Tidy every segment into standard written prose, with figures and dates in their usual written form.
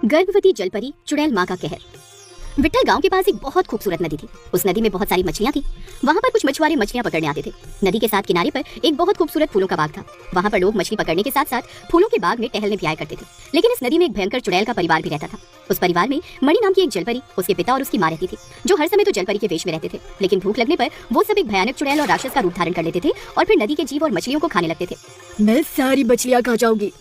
गर्भवती जलपरी चुड़ैल माँ का कहर। विट्ठल गांव के पास एक बहुत खूबसूरत नदी थी। उस नदी में बहुत सारी मछलियां थी। वहां पर कुछ मछुआरे मछलियां पकड़ने आते थे। नदी के साथ किनारे पर एक बहुत खूबसूरत फूलों का बाग था। वहां पर लोग मछली पकड़ने के साथ साथ फूलों के बाग में टहलने भी आया करते थे। लेकिन इस नदी में एक भयंकर चुड़ैल का परिवार भी रहता था। उस परिवार में मणि नाम की एक जलपरी, उसके पिता और उसकी माँ रहती थी, जो हर समय तो जलपरी के वेश में रहते थे। लेकिन भूख लगने पर वो सब एक भयानक चुड़ैल और राक्षस का रूप धारण कर लेते थे और फिर नदी के जीव और मछलियों को खाने लगते थे। मैं सारी मछलियाँ खा जाऊंगी।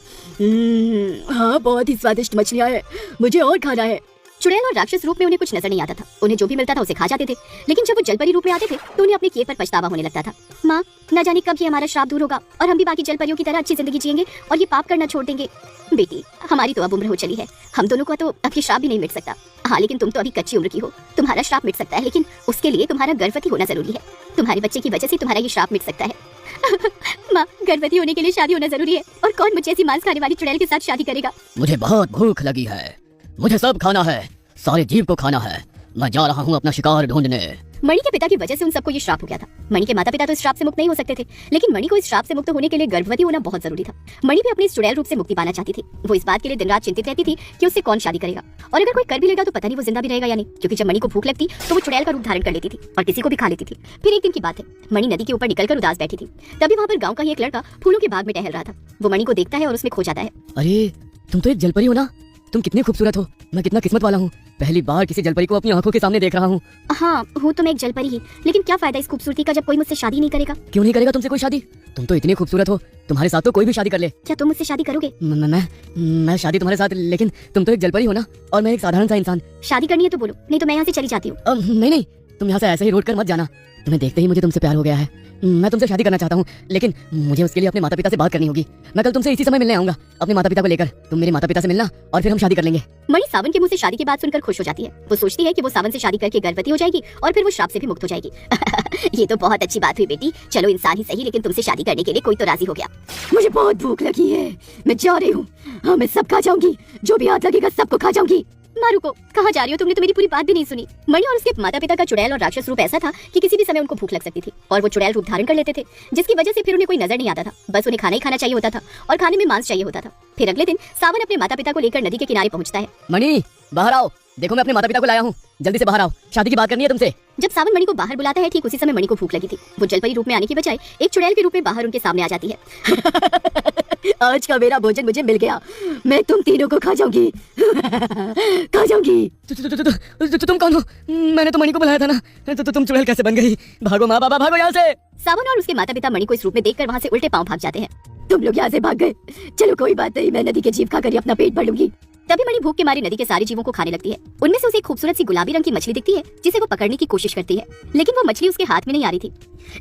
हाँ, बहुत ही स्वादिष्ट मछलियाँ हैं, मुझे और खाना है। चुड़ैल और राक्षस रूप में उन्हें कुछ नजर नहीं आता था। उन्हें जो भी मिलता था उसे खा जाते थे। लेकिन जब वो जलपरी रूप में आते थे तो उन्हें अपने किए पर पछतावा होने लगता था। माँ, न जाने कब ये हमारा श्राप दूर होगा और हम भी बाकी जलपरियों की तरह अच्छी जिंदगी जिएंगे और ये पाप करना छोड़ देंगे। बेटी, हमारी तो अब उम्र हो चली है, हम दोनों का तो अब ये श्राप भी नहीं मिट सकता। हाँ, लेकिन तुम तो अभी कच्ची उम्र की हो, तुम्हारा श्राप मिट सकता है, लेकिन उसके लिए तुम्हारा गर्भवती होना जरूरी है। तुम्हारे बच्चे की वजह से तुम्हारा ये श्राप मिट सकता है। माँ, गर्भवती होने के लिए शादी होना जरूरी है और कौन मुझे ऐसी मांस खाने वाली चुड़ैल के साथ शादी करेगा? मुझे बहुत भूख लगी है, मुझे सब खाना है, सारे जीव को खाना है। मैं जा रहा हूँ अपना शिकार ढूंढने। मणि के पिता की वजह से उन सबको ये श्राप हो गया था। मणि के माता पिता तो इस श्राप से मुक्त नहीं हो सकते थे, लेकिन मणि को इस श्राप से मुक्त होने के लिए गर्भवती होना बहुत जरूरी था। मणि भी अपने इस चुड़ैल रूप से मुक्ति पाना चाहती थी। वो इस बात के लिए दिन रात चिंतित रहती थी कि उससे कौन शादी करेगा, और अगर कोई कर भी लेगा तो पता नहीं वो जिंदा भी रहेगा या नहीं, क्योंकि जब मणि को भूख लगती तो वो चुड़ैल का रूप धारण कर लेती थी और किसी को भी खा लेती थी। फिर एक दिन की बात है, मणि नदी के ऊपर निकलकर उदास बैठी थी। तभी वहाँ पर गाँव का ही एक लड़का फूलों के बाग में टहल रहा था। वो मणि को देखता है और उसमें खो जाता है। अरे, तुम तो एक जलपरी हो ना? तुम कितनी खूबसूरत हो, मैं कितना किस्मत वाला हूँ, पहली बार किसी जलपरी को अपनी आंखों के सामने देख रहा हूँ। हाँ, हूँ तो मैं एक जलपरी ही, लेकिन क्या फायदा इस खूबसूरती का जब कोई मुझसे शादी नहीं करेगा? क्यों नहीं करेगा तुमसे कोई शादी? तुम तो इतनी खूबसूरत हो, तुम्हारे साथ तो कोई भी शादी कर ले। क्या तुम मुझसे शादी करोगे? मैं शादी तुम्हारे साथ, लेकिन तुम तो एक जलपरी हो ना, और मैं एक साधारण सा इंसान। शादी करनी है तो बोलो, नहीं तो मैं यहाँ से चली जाती हूँ। नहीं, तुम यहाँ से ऐसे ही रोड कर मत जाना। तुम्हें देखते ही मुझे तुमसे प्यार हो गया है। मैं तुमसे शादी करना चाहता हूँ, लेकिन मुझे उसके लिए अपने माता पिता से बात करनी होगी। मैं कल तुमसे इसी समय मिलने आऊंगा अपने माता पिता को लेकर। तुम मेरे माता पिता से मिलना और फिर हम शादी कर लेंगे। मणि सावन के मुंह से शादी की बात सुनकर खुश हो जाती है। वो सोचती है कि वो सावन से शादी करके गर्भवती हो जाएगी और फिर वो श्राप से भी मुक्त हो जाएगी। ये तो बहुत अच्छी बात हुई बेटी। चलो इंसान ही सही, लेकिन तुमसे शादी करने के लिए कोई तो राजी हो गया। मुझे बहुत भूख लगी है, मैं जा रही हूँ। हाँ, मैं सब खा जाऊंगी, जो भी हाथ लगेगा सबको खा जाऊंगी। माँ रुको, कहाँ जा रही हो? तुमने तो मेरी पूरी बात भी नहीं सुनी। मणि और उसके माता पिता का चुड़ैल और राक्षस रूप ऐसा था कि किसी भी समय उनको भूख लग सकती थी और वो चुड़ैल रूप धारण कर लेते थे, जिसकी वजह से फिर उन्हें कोई नजर नहीं आता था। बस उन्हें खाना ही खाना चाहिए होता था और खाने में मांस चाहिए होता था। फिर अगले दिन सावन अपने माता पिता को लेकर नदी के किनारे पहुंचता है। मणि, बाहर आओ, देखो मैं अपने माता पिता को लाया हूँ, जल्दी से बाहर आओ, शादी की बात करनी है तुमसे। जब सावन मणि को बाहर बुलाता है, ठीक उसी समय मणि को भूख लगी थी। वो जलपरी रूप में आने की बजाय एक चुड़ैल के रूप में बाहर उनके सामने आ जाती है। आज का मेरा भोजन मुझे मिल गया, मैं तुम तीनों को खा जाऊंगी। खा जाऊंगी। तुम कौन हो? मैंने तो मणि को बुलाया था ना, तो तुम चुड़ैल कैसे बन गई? भागो माँ बाबा, भागो यहाँ से। सावन और उसके माता पिता मणि को इस रूप में देखकर वहाँ से उल्टे पांव भाग जाते हैं। तुम लोग यहाँ से भाग गए, चलो कोई बात नहीं, मैं नदी के जीव खाकर अपना पेट भर लूंगी। तभी मणि भूख के मारे नदी के सारे जीवों को खाने लगती है। उनमें से उसे एक खूबसूरत सी गुलाबी रंग की मछली दिखती है, जिसे वो पकड़ने की कोशिश करती है, लेकिन वो मछली उसके हाथ में नहीं आ रही थी।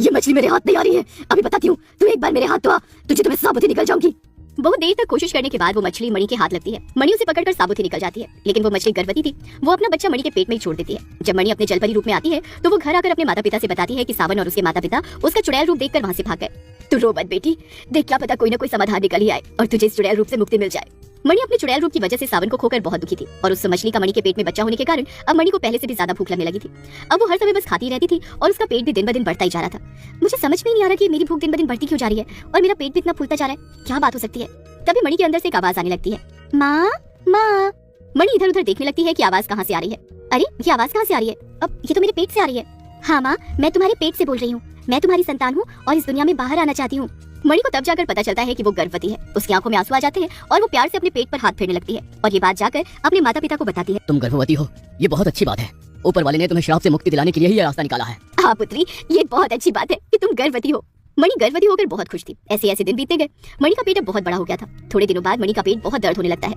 ये मछली मेरे हाथ नहीं आ रही है, अभी बताती हूँ। तू एक बार मेरे हाथ तो आ, तुझे तो मैं साबुत ही निकल जाऊंगी। बहुत देर तक कोशिश करने के बाद वो मछली मणि के हाथ लगती है। मणि उसे पकड़कर साबुत ही निकल जाती है, लेकिन वो मछली गर्भवती थी। वो अपना बच्चा मणि के पेट में ही छोड़ देती है। जब मणि अपने जलपरी रूप में आती है तो वो घर आकर अपने माता पिता से बताती है कि सावन और उसके माता पिता उसका चुड़ैल रूप देखकर वहाँ से भाग गए। तू रो मत बेटी, देख क्या पता कोई ना कोई समाधान निकल ही आए और तुझे इस चुड़ैल रूप से मुक्ति मिल जाए। मणि अपने चुड़ैल रूप की वजह से सावन को खोकर बहुत दुखी थी और उस मछली का मणि के पेट में बच्चा होने के कारण अब मणि को पहले से भी ज्यादा भूख लगने लगी थी। अब वो हर समय बस खाती रहती थी और उसका पेट भी दिन ब दिन बढ़ता ही जा रहा था। मुझे समझ में नहीं आ रहा कि मेरी भूख दिन ब दिन बढ़ती क्यों जा रही है और मेरा पेट भी इतना फूलता जा रहा है, क्या बात हो सकती है? तभी मणि के अंदर से एक आवाज आने लगती है, माँ माँ। मणि इधर उधर देखने लगती है कि आवाज कहाँ से आ रही है। अरे, ये आवाज कहाँ से आ रही है? अब ये तो मेरे पेट से आ रही है। हाँ माँ, मैं तुम्हारे पेट से बोल रही हूँ, मैं तुम्हारी संतान हूँ और इस दुनिया में बाहर आना चाहती हूँ। मणि को तब जाकर पता चलता है कि वो गर्भवती है। उसकी आंखों में आंसू आ जाते हैं और वो प्यार से अपने पेट पर हाथ फेरने लगती है और ये बात जाकर अपने माता पिता को बताती है। तुम गर्भवती हो, ये बहुत अच्छी बात है। ऊपर वाले ने तुम्हें श्राप से मुक्ति दिलाने के लिए ही ये रास्ता निकाला है। हाँ पुत्री, ये बहुत अच्छी बात है कि तुम गर्भवती हो। मणि गर्भवती होकर बहुत खुश थी। ऐसे ऐसे दिन बीतते गए। मणि का पेट अब बहुत बड़ा हो गया था। थोड़े दिनों बाद मणि का पेट बहुत दर्द होने लगता है।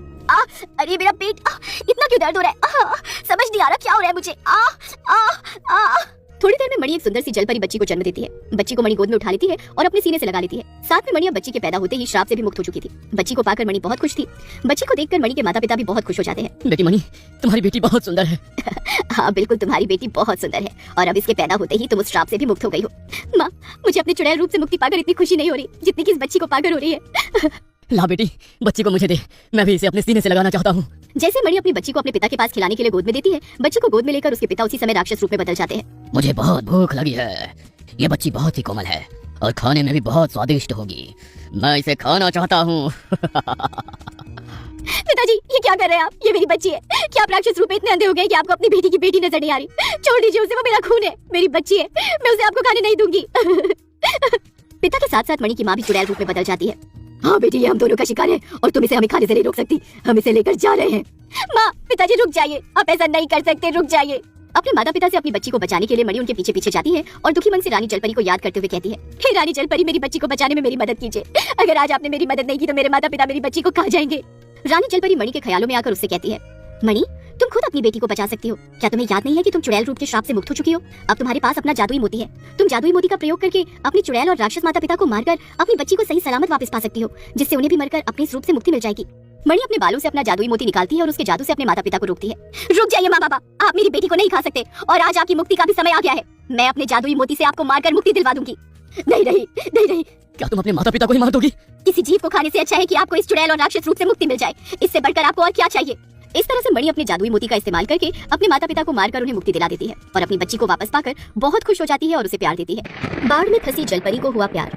अरे मेरा पेट, इतना क्यों दर्द हो रहा है? समझ नहीं आ रहा क्या हो रहा है मुझे। थोड़ी देर में मणि एक सुंदर सी जलपरी बच्ची को जन्म देती है। बच्ची को मणि गोद में उठा लेती है और अपने सीने से लगा लेती है। साथ में मणि अब बच्ची के पैदा होते ही श्राप से भी मुक्त हो चुकी थी। बच्ची को पाकर मणि बहुत खुश थी। बच्ची को देखकर मणि के माता पिता भी बहुत खुश हो जाते हैं। बेटी मणि, तुम्हारी बेटी बहुत सुंदर है। हाँ बिल्कुल, तुम्हारी बेटी बहुत सुंदर है और अब इसके पैदा होते ही तुम उस श्राप से भी मुक्त हो गई हो। माँ, मुझे अपने चुड़ैल रूप से मुक्ति पाकर इतनी खुशी नहीं हो रही जितनी कि इस बच्ची को पाकर हो रही है। ला बेटी, बच्ची को मुझे दे, मैं भी इसे अपने सीने से लगाना चाहता हूँ। जैसे मणि अपनी बच्ची को अपने पिता के पास खिलाने के लिए गोद में देती है, बच्ची को गोद में लेकर उसके पिता उसी समय राक्षस रूप में बदल जाते हैं। मुझे बहुत भूख लगी है, ये बच्ची बहुत ही कोमल है और खाने में भी बहुत स्वादिष्ट होगी, मैं इसे खाना चाहता हूँ। पिताजी ये क्या कर रहे हैं आप? ये मेरी बच्ची है। क्या आप राक्षस रूप में इतने अंधे हो गए कि आपको अपनी बेटी की बेटी नजर नहीं आ रही? छोड़ दीजिए उसे, वो मेरा खून है, मेरी बच्ची है, मैं उसे आपको खाने नहीं दूंगी। पिता के साथ साथ मणि की माँ भी चुड़ैल रूप में बदल जाती है। हाँ बेटी, ये हम दोनों का शिकार है और तुम इसे हमें खाने से नहीं रोक सकती। हम इसे लेकर जा रहे हैं। माँ, पिताजी रुक जाइए, आप ऐसा नहीं कर सकते, रुक जाइए। अपने माता पिता से अपनी बच्ची को बचाने के लिए मणि उनके पीछे पीछे जाती है और दुखी मन से रानी जलपरी को याद करते हुए कहती है, हे रानी जलपरी, मेरी बच्ची को बचाने में मेरी मदद कीजिए। अगर आज आपने मेरी मदद नहीं की तो मेरे माता पिता मेरी बच्ची को खा जाएंगे। रानी जलपरी मणि के ख्यालों में आकर उससे कहती है, मणि, तुम खुद अपनी बेटी को बचा सकती हो। क्या तुम्हें याद नहीं है कि तुम चुड़ैल रूप के श्राप से मुक्त हो चुकी हो? अब तुम्हारे पास अपना जादुई मोती है। तुम जादुई मोती का प्रयोग करके अपनी चुड़ैल और राक्षस माता पिता को मारकर अपनी बच्ची को सही सलामत वापस पा सकती हो, जिससे उन्हें भी मरकर अपने इस रूप से मुक्ति मिल जाएगी। मणि अपने बालों से अपना जादुई मोती निकालती है और उसके जादू से अपने माता पिता को रोकती है। रुक जाइए माँ बाबा, आप मेरी बेटी को नहीं खा सकते और आज आपकी मुक्ति का भी समय आ गया है। मैं अपने जादुई मोती से आपको मारकर मुक्ति दिलवा दूंगी। नहीं नहीं नहीं नहीं, क्या तुम अपने माता पिता को ही मार दोगी? किसी जीव को खाने से अच्छा है कि आपको इस चुड़ैल और राक्षस रूप से मुक्ति मिल जाए। इससे बढ़कर आपको और क्या चाहिए? इस तरह से मणि अपने जादुई मोती का इस्तेमाल करके अपने माता पिता को मारकर उन्हें मुक्ति दिला देती है और अपनी बच्ची को वापस पाकर बहुत खुश हो जाती है और उसे प्यार देती है। बाढ़ में फंसी जलपरी को हुआ प्यार।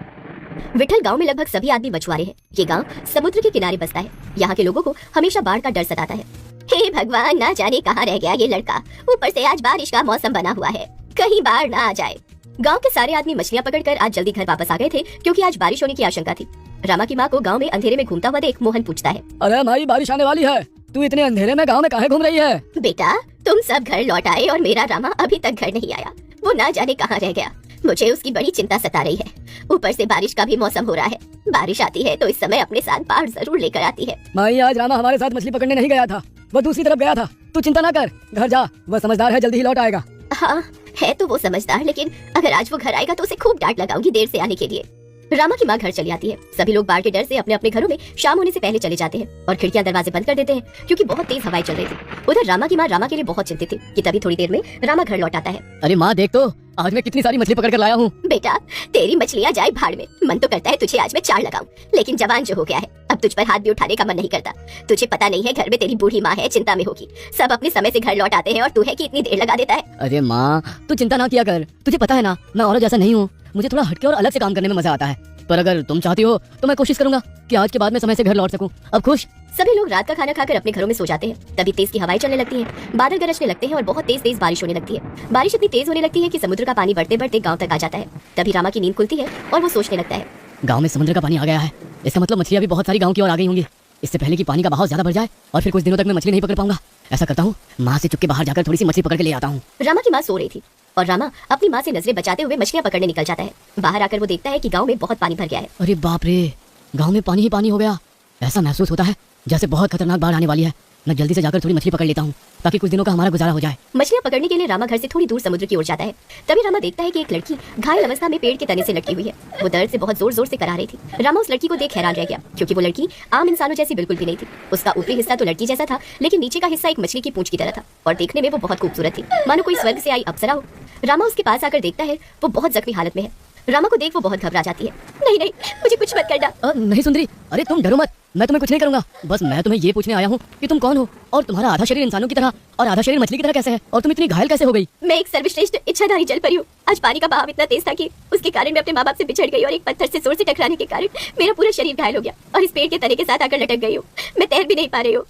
विठल गांव में लगभग सभी आदमी मछुआरे हैं। ये गांव समुद्र के किनारे बसता है। यहाँ के लोगों को हमेशा बाढ़ का डर सताता है। हे भगवान, ना जाने कहाँ रह गया ये लड़का। ऊपर से आज बारिश का मौसम बना हुआ है, कहीं बाढ़ ना आ जाए। गांव के सारे आदमी मछलियां पकड़कर आज जल्दी घर वापस आ गए थे क्योंकि आज बारिश होने की आशंका थी। रामा की माँ को गांव में अंधेरे में घूमता हुआ देख मोहन पूछता है, अरे भाई, बारिश आने वाली है, तू इतने अंधेरे में गाँव में काहे घूम रही है? बेटा, तुम सब घर लौट आए और मेरा रामा अभी तक घर नहीं आया। वो ना जाने कहाँ रह गया। मुझे उसकी बड़ी चिंता सता रही है। ऊपर से बारिश का भी मौसम हो रहा है। बारिश आती है तो इस समय अपने साथ बाढ़ जरूर लेकर आती है। माई, आज रामा हमारे साथ मछली पकड़ने नहीं गया था, वो दूसरी तरफ गया था। तू चिंता ना कर, घर जा, वह समझदार है, जल्दी ही लौट आएगा। हाँ, है तो वो समझदार, लेकिन अगर आज वो घर आएगा तो उसे खूब डांट लगाऊंगी देर से आने के लिए। रामा की माँ घर चली आती है। सभी लोग बाढ़ के डर से अपने अपने घरों में शाम होने से पहले चले जाते हैं और खिड़कियां दरवाजे बंद कर देते हैं क्योंकि बहुत तेज हवाएं चल रही थी। उधर रामा की माँ रामा के लिए बहुत चिंतित थी कि तभी थोड़ी देर में रामा घर लौट आता है। अरे माँ, देख तो, आज मैं कितनी सारी मछली पकड़ कर लाया हूँ। बेटा, तेरी मछलियाँ जाए भाड़ में। मन तो करता है तुझे आज मैं चार लगाऊं, लेकिन जवान जो हो गया है अब तुझ पर हाथ भी उठाने का मन नहीं करता। तुझे पता नहीं है, घर में तेरी बूढ़ी माँ है, चिंता में होगी। सब अपने समय से घर लौट आते हैं और तू है कि इतनी देर लगा देता है। अरे माँ, तू चिंता ना किया कर, तुझे पता है ना, मैं औरत जैसा नहीं हूँ। मुझे थोड़ा हटके और अलग से काम करने में मजा आता है। पर अगर तुम चाहती हो तो मैं कोशिश करूंगा कि आज के बाद मैं समय से घर लौट सकूं। अब खुश? सभी लोग रात का खाना खाकर अपने घरों में सो जाते हैं। तभी तेज की हवाएं चलने लगती हैं, बादल गरजने लगते हैं और बहुत तेज तेज बारिश होने लगती है। बारिश इतनी तेज होने लगती है कि समुद्र का पानी बढ़ते बढ़ते गांव तक आ जाता है। तभी रामा की नींद खुलती है और वो सोचने लगता है, गांव में समुद्र का पानी आ गया है, इसका मतलब मछलियां भी बहुत सारी गांव की ओर आ गई होंगी। इससे पहले कि पानी का बहाव ज्यादा बढ़ जाए और फिर कुछ दिनों तक मैं मछली नहीं पकड़ पाऊंगा, ऐसा करता हूँ, माँ से चुपके बाहर जाकर थोड़ी सी मछली पकड़ के ले आता हूँ। रामा की माँ सो रही थी और रामा अपनी माँ से नजरें बचाते हुए मछलियां पकड़ने निकल जाता है। बाहर आकर वो देखता है कि गांव में बहुत पानी भर गया है। अरे बाप रे, गांव में पानी ही पानी हो गया। ऐसा महसूस होता है जैसे बहुत खतरनाक बाढ़ आने वाली है। मैं जल्दी से जाकर थोड़ी मछली पकड़ लेता हूँ ताकि कुछ दिनों का हमारा गुजारा हो जाए। मछलियां पकड़ने के लिए रामा घर से थोड़ी दूर समुद्र की ओर जाता है। तभी रामा देखता है कि एक लड़की घायल अवस्था में पेड़ के तने से लटकी हुई है। वो दर्द से बहुत जोर जोर से करा रही थी। रामा उस लड़की को देख हैरान रह गया क्योंकि वो लड़की आम इंसानों जैसी बिल्कुल भी नहीं थी। उसका ऊपरी हिस्सा तो लड़की जैसा था, लेकिन नीचे का हिस्सा एक मछली की पूंछ की तरह था और देखने में वो बहुत खूबसूरत थी, मानो कोई स्वर्ग से आई अप्सरा हो। रामा उसके पास आकर देखता है, वो बहुत जख्मी हालत में है। रामा को देख वो बहुत घबरा जाती है। नहीं नहीं, मुझे कुछ मत करना। नहीं सुंदरी, अरे तुम डरो मत, मैं तुम्हें कुछ नहीं करूंगा। बस मैं तुम्हें ये पूछने आया हूँ कि तुम कौन हो और तुम्हारा आधा शरीर इंसानों की तरह और आधा शरीर मछली की तरह कैसे है और तुम इतनी घायल कैसे हो गई? मैं एक सर्वश्रेष्ठ इच्छाधारी जलपरी हूँ। आज पानी का बहाव इतना तेज था कि उसके कारण मैं अपने माँ बाप से बिछड़ गई और एक पत्थर से जोर से टकराने के कारण मेरा पूरा शरीर घायल हो गया और इस पेड़ के तने के साथ आकर लटक गई हूँ। मैं तैर भी नहीं पा रही हूँ।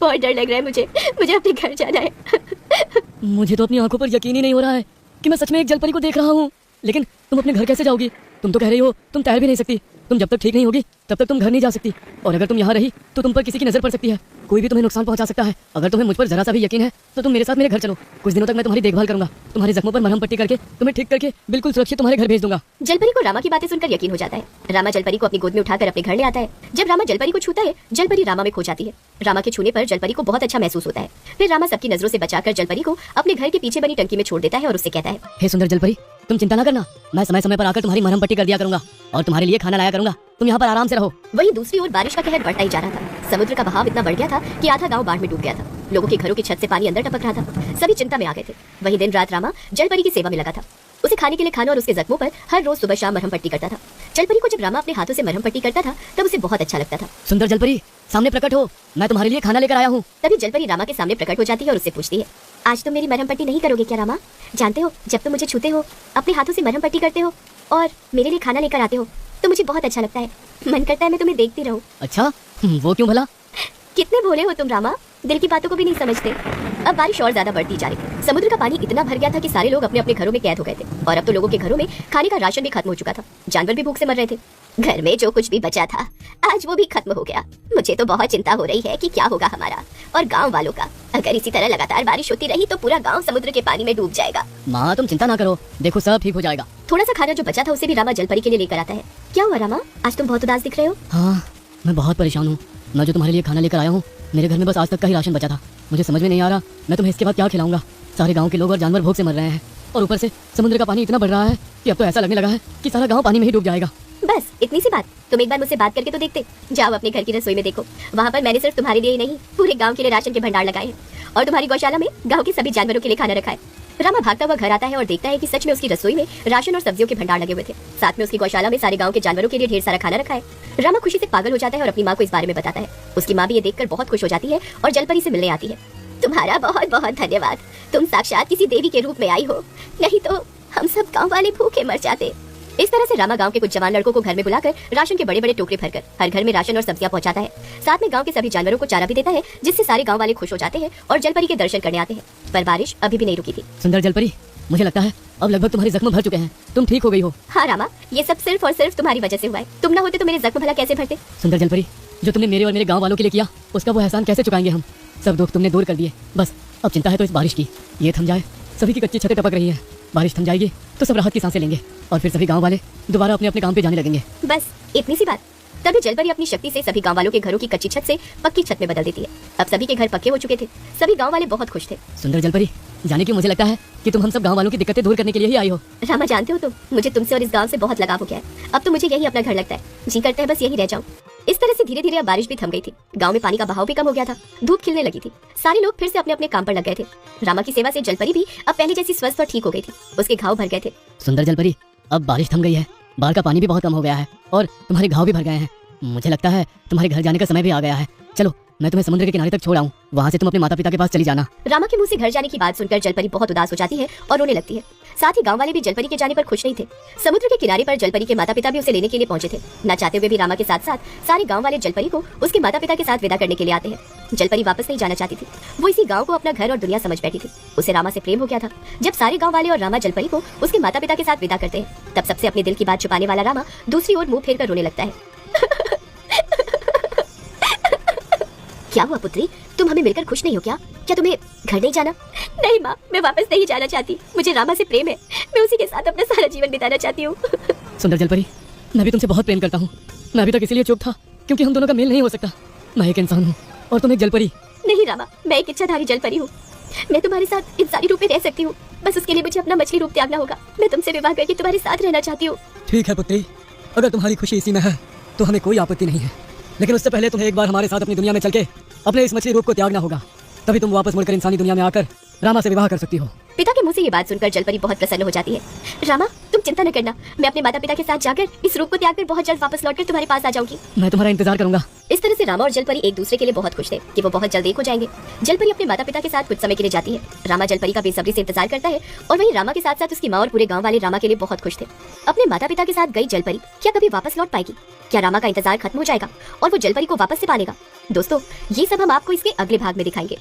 बहुत डर लग रहा है मुझे अपने घर जाना है। मुझे तो अपनी आंखों पर यकीन ही नहीं हो रहा है कि मैं सच में एक जलपरी को देख रहा हूँ। लेकिन तुम अपने घर कैसे जाओगी? तुम तो कह रही हो तुम तैर भी नहीं सकती। तुम जब तक ठीक नहीं होगी तब तक तुम घर नहीं जा सकती, और अगर तुम यहाँ रही तो तुम पर किसी की नजर पड़ सकती है, कोई भी तुम्हें नुकसान पहुंचा सकता है। अगर तुम्हें मुझ पर जरा सा भी यकीन है तो तुम मेरे साथ मेरे घर चलो। कुछ दिनों तक मैं तुम्हारी देखभाल करूंगा, तुम्हारे जख्मों पर मरहम पट्टी करके तुम्हें ठीक करके बिल्कुल सुरक्षित तुम्हारे घर भेज दूंगा। जलपरी को रामा की बातें सुनकर यकीन हो जाता है। रामा जलपरी को अपनी गोद में उठाकर अपने घर ले आता है। जब रामा जलपरी को छूता है, जलपरी रामा में खो जाती है। रामा के छूने पर जलपरी को बहुत अच्छा महसूस होता है। फिर रामा सबकी नजरों से बचाकर जलपरी को अपने घर के पीछे बनी टंकी में छोड़ देता है और उससे कहता है, हे सुंदर जलपरी, तुम चिंता ना करना, मैं समय समय पर आकर तुम्हारी मरहम पट्टी कर दिया करूंगा और तुम्हारे लिए खाना लाया करूंगा। तुम यहाँ पर आराम से रहो। वहीं दूसरी ओर बारिश का कहर बढ़ता ही जा रहा था। समुद्र का बहाव इतना बढ़ गया था कि आधा गांव बाढ़ में डूब गया था। लोगों के घरों की छत से पानी अंदर टपक रहा था। सभी चिंता में आ गए थे। वहीं दिन रात रामा जलपरी की सेवा में लगा था। उसे खाने के लिए खाना और उसके जख्मों पर हर रोज सुबह शाम मरहम पट्टी करता था। जलपरी को जब रामा अपने हाथों से मरहम पट्टी करता था तब उसे बहुत अच्छा लगता था। सुंदर जलपरी, सामने प्रकट हो, मैं तुम्हारे लिए खाना लेकर आया हूँ। तभी जलपरी रामा के सामने प्रकट हो जाती है और उससे पूछती है, आज तुम मेरी मरहम पट्टी नहीं करोगे क्या रामा? जानते हो, जब तुम मुझे छूते हो, अपने हाथों से मरहम पट्टी करते हो और मेरे लिए खाना लेकर आते हो तो मुझे बहुत अच्छा लगता है। मन करता है मैं तुम्हें देखती रहूं। अच्छा, वो क्यों भला? कितने भोले हो तुम रामा, दिल की बातों को भी नहीं समझते। अब बारिश और ज्यादा बढ़ती जा रही। समुद्र का पानी इतना भर गया था कि सारे लोग अपने अपने घरों में कैद हो गए थे और अब तो लोगों के घरों में खाने का राशन भी खत्म हो चुका था। जानवर भी भूख से मर रहे थे। घर में जो कुछ भी बचा था आज वो भी खत्म हो गया। मुझे तो बहुत चिंता हो रही है कि क्या होगा हमारा और गांव वालों का। अगर इसी तरह लगातार बारिश होती रही तो पूरा गांव समुद्र के पानी में डूब जाएगा। माँ तुम चिंता ना करो, देखो सब ठीक हो जाएगा। थोड़ा सा खाना जो बचा था उसे भी रामा जलपरी के लिए लेकर आता है। क्या हुआ रामा, आज तुम बहुत उदास दिख रहे हो। हाँ मैं बहुत परेशान हूँ। मैं जो तुम्हारे लिए खाना लेकर आया हूँ, मेरे घर में बस आज तक का ही राशन बचा था। मुझे समझ में नहीं आ रहा मैं तुम्हें इसके बाद क्या खिलाऊंगा। सारे गांव के लोग और जानवर भूख से मर रहे हैं और ऊपर से समुद्र का पानी इतना बढ़ रहा है कि अब तो ऐसा लगने लगा है कि सारा गांव पानी में ही डूब जाएगा। बस इतनी सी बात, तुम एक बार मुझसे बात करके तो देखते। जाओ अपने घर की रसोई में देखो, वहाँ पर मैंने सिर्फ तुम्हारे लिए ही नहीं पूरे गांव के लिए राशन के भंडार लगाए हैं और तुम्हारी गौशाला में गांव के सभी जानवरों के लिए खाना रखा है। रामा भागता हुआ घर आता है और देखता है कि सच में उसकी रसोई में राशन और सब्जियों के भंडार लगे हुए थे। साथ में उसकी गौशाला में सारे गांव के जानवरों के लिए ढेर सारा खाना रखा है। रामा खुशी से पागल हो जाता है और अपनी माँ को इस बारे में बताता है। उसकी माँ भी ये देखकर बहुत खुश हो जाती है और जलपरी से मिलने आती है। तुम्हारा बहुत बहुत धन्यवाद, तुम साक्षात किसी देवी के रूप में आई हो, नहीं तो हम सब गाँव वाले भूखे मर जाते। इस तरह से रामा गांव के कुछ जवान लड़कों को घर में बुलाकर राशन के बड़े बड़े टोकरे भरकर हर घर में राशन और सब्जियां पहुंचाता है। साथ में गांव के सभी जानवरों को चारा भी देता है, जिससे सारे गांव वाले खुश हो जाते हैं और जलपरी के दर्शन करने आते हैं। पर बारिश अभी भी नहीं रुकी थी। सुंदर जलपरी, मुझे लगता है अब लगभग तुम्हारे जख्म भर चुके हैं, तुम ठीक हो गई हो। हाँ रामा, ये सब सिर्फ और सिर्फ तुम्हारी वजह से हुआ है। तुम ना होते तो मेरे जख्म भला कैसे भरते। सुंदर जलपरी, जो तुमने मेरे और मेरे गाँव वालों के लिए किया उसका वो एहसान कैसे चुकाएंगे हम। सब दुख तुमने दूर कर दिए। बस अब चिंता है तो इस बारिश की, ये थम जाए। सभी की कच्ची छतें टपक रही हैं, बारिश थम जाएगी तो सब राहत की सांसें लेंगे और फिर सभी गांव वाले दोबारा अपने अपने काम पे जाने लगेंगे। बस इतनी सी बात। तभी जलपरी अपनी शक्ति से सभी गांव वालों के घरों की कच्ची छत से पक्की छत में बदल देती है। अब सभी के घर पक्के हो चुके थे। सभी गांव वाले बहुत खुश थे। सुंदर जलपरी, जाने की मुझे लगता है कि तुम हम सब गांव वालों की दिक्कतें दूर करने के लिए ही आई हो। रामा जानते हो तुम, मुझे तुमसे और इस गांव से बहुत लगाव हो गया है। अब तो मुझे यही अपना घर लगता है। जी करता है बस यही रह जाऊं। इस तरह से धीरे धीरे अब बारिश भी थम गई थी। गांव में पानी का बहाव भी कम हो गया था। धूप खिलने लगी थी। सारे लोग फिर से अपने अपने काम पर लग गए थे। रामा की सेवा से जलपरी भी अब पहले जैसी स्वस्थ और ठीक हो गई थी। उसके घाव भर गए थे। सुंदर जलपरी, अब बारिश थम गई है, बाढ़ का पानी भी बहुत कम हो गया है और तुम्हारे घाव भी भर गए हैं। मुझे लगता है तुम्हारे घर जाने का समय भी आ गया है। चलो मैं तुम्हें समुद्र के किनारे तक छोड़ आऊं, वहाँ से तुम अपने माता पिता के पास चली जाना। रामा के मुंह से घर जाने की बात सुनकर जलपरी बहुत उदास हो जाती है और रोने लगती है। साथ ही गांव वाले भी जलपरी के जाने पर खुश नहीं थे। समुद्र के किनारे पर जलपरी के माता पिता भी उसे लेने के लिए पहुंचे थे। न चाहते हुए भी रामा के साथ साथ सारे गांव वाले जलपरी को उसके माता पिता के साथ विदा करने के लिए आते हैं। जलपरी वापस नहीं जाना चाहती थी। वो इसी गांव को अपना घर और दुनिया समझ बैठी थी। उसे रामा से प्रेम हो गया था। जब सारे गांव वाले और रामा जलपरी को उसके माता पिता के साथ विदा करते हैं, तब सबसे अपने दिल की बात छुपाने वाला रामा दूसरी ओर मुंह फेर कर रोने लगता है। क्या हुआ पुत्री, तुम हमें मिलकर खुश नहीं हो क्या? क्या तुम्हें घर नहीं जाना? नहीं माँ, मैं वापस नहीं जाना चाहती। मुझे रामा से प्रेम है। मैं उसी के साथ अपना सारा जीवन बिताना चाहती हूँ। सुंदर जलपरी, मैं भी तुमसे बहुत प्रेम करता हूँ। मैं अभी तक इसीलिए चुप था क्योंकि हम दोनों का मेल नहीं हो सकता। मैं एक इंसान हूँ और तुम एक जलपरी। नहीं रामा, मैं एक इच्छाधारी जलपरी हूँ। मैं तुम्हारे साथ इंसानी रूप में रह सकती हूँ, बस उसके लिए मुझे अपना मछली रूप त्यागना होगा। मैं तुमसे विवाह करके तुम्हारे साथ रहना चाहती हूँ। ठीक है पुत्री, अगर तुम्हारी खुशी इसी में है तो हमें कोई आपत्ति नहीं है, लेकिन उससे पहले तुम्हें एक बार हमारे साथ अपनी दुनिया में चल के अपने इस मछली रूप को त्यागना होगा। तभी तुम वापस मुड़कर इंसानी दुनिया में आकर रामा से विवाह कर सकती हो। पिता के मुंह से ये बात सुनकर जलपरी बहुत प्रसन्न हो जाती है। रामा, तुम चिंता न करना, मैं अपने माता पिता के साथ जाकर इस रूप को त्यागकर बहुत जल्द वापस लौटकर तुम्हारे पास आ जाऊंगी। मैं तुम्हारा इंतजार करूंगा। इस तरह से रामा और जलपरी एक दूसरे के लिए बहुत खुश थे कि वो बहुत जल्द एक हो जाएंगे। जलपरी अपने माता पिता के साथ कुछ समय के लिए जाती है। रामा जलपरी का बेसब्री से इंतजार करता है और वहीं रामा के साथ साथ उसकी माँ और पूरे गाँव वाले रामा के लिए बहुत खुश थे। अपने माता पिता के साथ गई जलपरी क्या कभी वापस लौट पाएगी? क्या रामा का इंतजार खत्म हो जाएगा और वो जलपरी को वापस से पालेगा? दोस्तों, ये सब हम आपको इसके अगले भाग में दिखाएंगे।